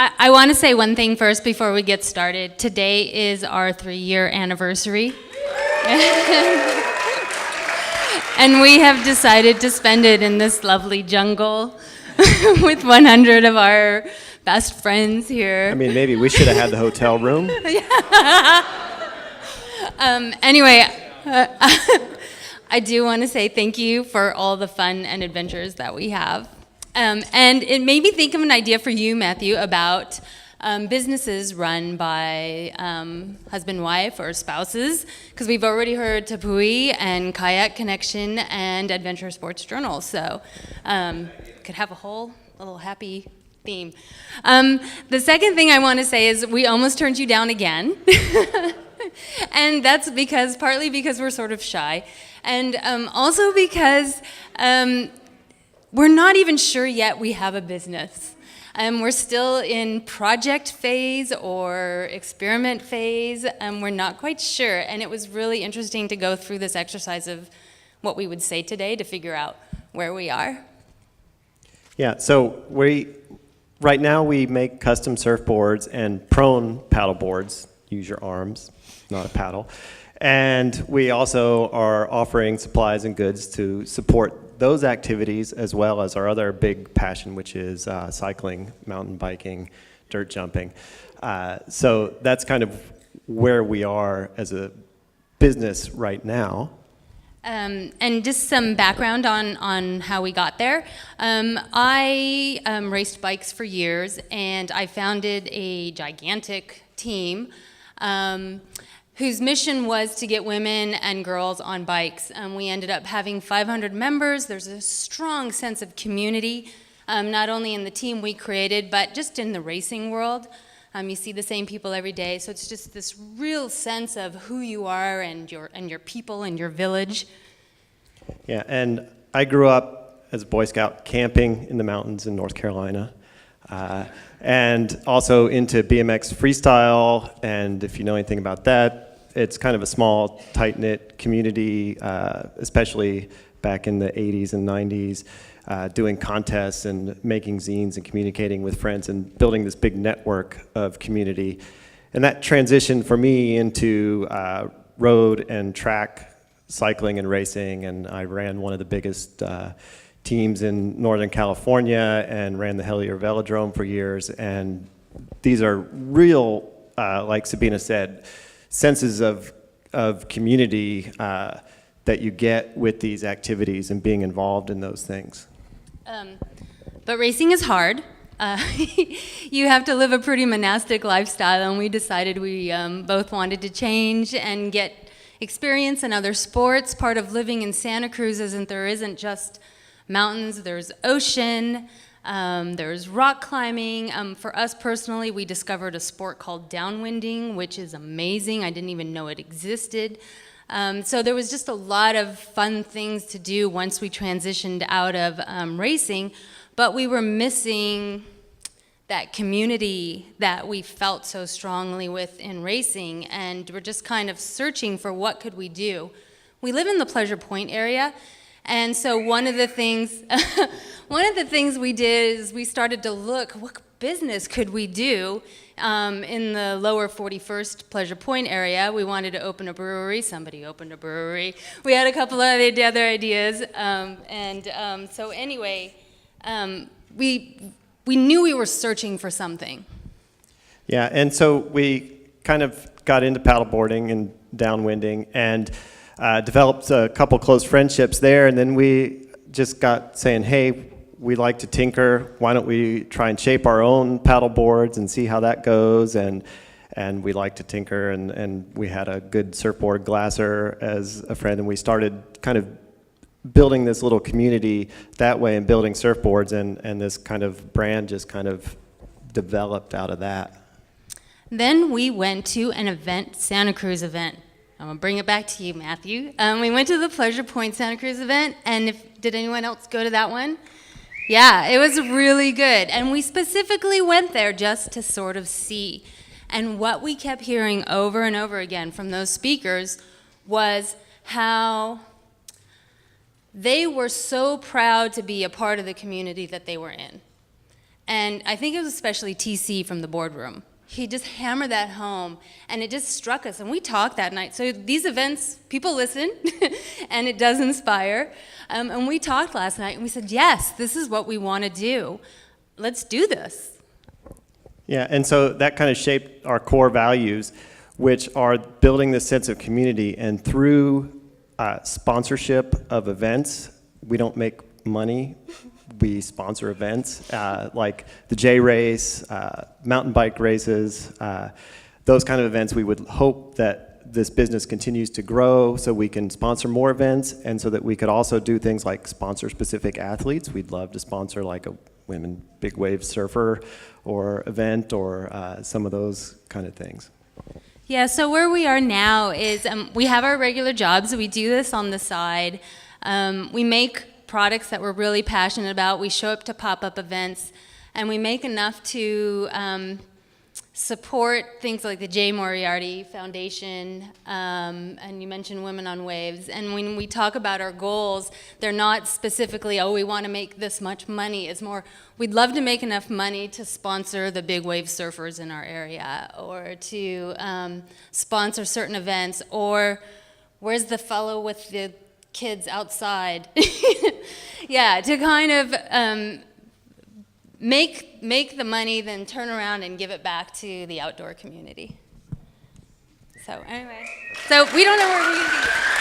I want to say one thing first before we get started. Today is our 3-year anniversary. And we have decided to spend it in this lovely jungle with 100 of our best friends here. I mean, maybe we should have had the hotel room. Anyway, I do want to say thank you for all the fun and adventures that we have. And it made me think of an idea for you, Matthew, about businesses run by husband-wife or spouses, because we've already heard Tapui and Kayak Connection and Adventure Sports Journal, so could have a whole little happy theme. The second thing I want to say is we almost turned you down again, and that's partly because we're sort of shy, and also because we're not even sure yet we have a business. We're still in project phase or experiment phase. We're not quite sure, and it was really interesting to go through this exercise of what we would say today to figure out where we are. Yeah, so right now we make custom surfboards and prone paddle boards. Use your arms, not a paddle. And we also are offering supplies and goods to support those activities, as well as our other big passion, which is cycling, mountain biking, dirt jumping. So that's kind of where we are as a business right now. And just some background on how we got there. I raced bikes for years, and I founded a gigantic team whose mission was to get women and girls on bikes. We ended up having 500 members. There's a strong sense of community, not only in the team we created, but just in the racing world. You see the same people every day, so it's just this real sense of who you are and your people and your village. Yeah, and I grew up as a Boy Scout camping in the mountains in North Carolina. And also into BMX freestyle, and if you know anything about that, it's kind of a small, tight-knit community, especially back in the 80s and 90s, doing contests and making zines and communicating with friends and building this big network of community. And that transitioned for me into road and track cycling and racing, and I ran one of the biggest teams in Northern California and ran the Hellier Velodrome for years. And these are real, like Sabine said, senses of community that you get with these activities and being involved in those things. But racing is hard. You have to live a pretty monastic lifestyle, and we decided we both wanted to change and get experience in other sports. Part of living in Santa Cruz there isn't just mountains, there's ocean, there's rock climbing. For us personally, we discovered a sport called downwinding, which is amazing. I didn't even know it existed. So there was just a lot of fun things to do once we transitioned out of racing, but we were missing that community that we felt so strongly with in racing, and we're just kind of searching for what could we do. We live in the Pleasure Point area, and so one of the things we did is we started to look, what business could we do in the lower 41st Pleasure Point area. We wanted to open a brewery. Somebody opened a brewery. We had a couple of other ideas, so anyway, we knew we were searching for something. Yeah, and so we kind of got into paddleboarding and downwinding and developed a couple close friendships there, and then we just got saying, hey, we like to tinker, why don't we try and shape our own paddle boards and see how that goes, and we like to tinker, and we had a good surfboard glasser as a friend, and we started kind of building this little community that way and building surfboards, and this kind of brand just kind of developed out of that. Then we went to an Event Santa Cruz event. I'm gonna bring it back to you, Matthew. We went to the Pleasure Point Santa Cruz event, and did anyone else go to that one? Yeah, it was really good, and we specifically went there just to sort of see. And what we kept hearing over and over again from those speakers was how they were so proud to be a part of the community that they were in. And I think it was especially TC from the boardroom. He just hammered that home, and it just struck us. And we talked that night. So these events, people listen, and it does inspire. And we talked last night, and we said, yes, this is what we want to do. Let's do this. Yeah, and so that kind of shaped our core values, which are building this sense of community. And through sponsorship of events, we don't make money. We sponsor events like the J Race, mountain bike races, those kind of events. We would hope that this business continues to grow so we can sponsor more events, and so that we could also do things like sponsor specific athletes. We'd love to sponsor like a women big wave surfer or event or some of those kind of things. Yeah, so where we are now is we have our regular jobs. We do this on the side. We make products that we're really passionate about. We show up to pop-up events, and we make enough to support things like the J. Moriarty Foundation, and you mentioned Women on Waves. And when we talk about our goals, they're not specifically, oh, we want to make this much money. It's more, we'd love to make enough money to sponsor the big wave surfers in our area, or to sponsor certain events, or where's the fellow with the kids outside? Yeah, to kind of make the money, then turn around and give it back to the outdoor community. So anyway, so we don't know where we're going to be yet.